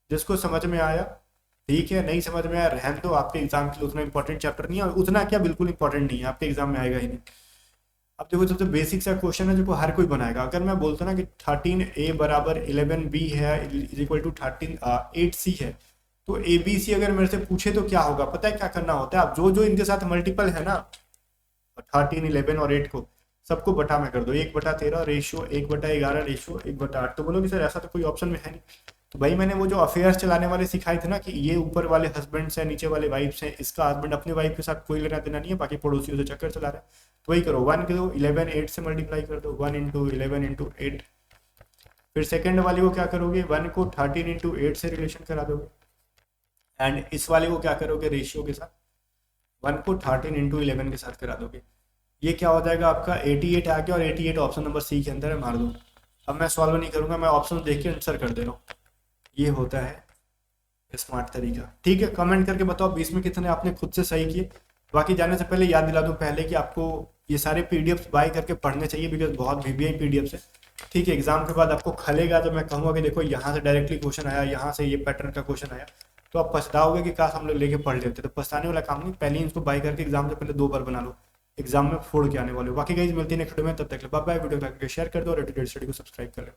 जिसको समझ में आया ठीक है, नहीं समझ में आया रहन दो, आपके एग्जाम के लिए उतना इंपॉर्टेंट चैप्टर नहीं है, और उतना क्या बिल्कुल इंपॉर्टेंट नहीं है, आपके एग्जाम में आएगा ही नहीं। अब देखो सबसे बेसिक सा क्वेश्चन है जो हर कोई बनाएगा। अगर मैं बोलता ना कि 13A = 11B है = 8C है, तो ABC अगर मेरे से पूछे तो क्या होगा, पता है क्या करना होता है, आप जो जो इनके साथ मल्टीपल है ना, 13 11 और 8 को सबको बटा में कर दो, 1/13 रेशियो 1/11 रेशियो 1/8। तो बोलोगे सर ऐसा तो कोई ऑप्शन में है नहीं। तो भाई मैंने वो जो अफेयर्स चलाने वाले सिखाए थे ना, कि ये ऊपर वाले हस्बैंड्स हैं, नीचे वाले वाइफ्स हैं, इसका हस्बैंड अपने वाइफ के साथ कोई लेना देना नहीं है, बाकी पड़ोसियों से चक्कर चला रहा है, तो वही करो, 1 को 11 8 से मल्टीप्लाई कर दो, 1 × 11 × 8। फिर सेकंड वाले को क्या करोगे, 1 को 13 × 8 से रिलेशन करा दोगे, एंड इस वाले को क्या करोगे, रेशियो के साथ 1 को 13 × 11 के साथ करा दोगे। ये क्या हो जाएगा आपका 88 आ गया और 88 ऑप्शन नंबर सी के अंदर है, मार दो। अब मैं सॉल्व नहीं करूंगा, मैं ऑप्शन देख के आंसर कर दे रहा हूँ। ये होता है स्मार्ट तरीका। ठीक है, कमेंट करके बताओ 20 में कितने आपने खुद से सही किए। बाकी जाने से पहले याद दिला दूं पहले कि आपको ये सारे पीडीएफ बाय करके पढ़ने चाहिए, बिकॉज बहुत वीवीआई पीडीएफ है। ठीक है, एग्जाम के बाद आपको खलेगा जब मैं कहूँगा कि देखो यहाँ से डायरेक्टली क्वेश्चन आया, यहाँ से ये पैटर्न का क्वेश्चन आया, तो आप पछताओगे कि काश हम लोग लेके पढ़ लेते। तो पछताने वाला काम नहीं, पहले ही इसको बाय करके एग्जाम से पहले 2 बार बना लो, एग्जाम में फोड़ के आने वाले हो। बाकी गाइस मिलती है नेक्स्ट वीडियो में, तब तक बाय बाय। वीडियो को शेयर कर दो और स्टडी को सब्सक्राइब कर लो।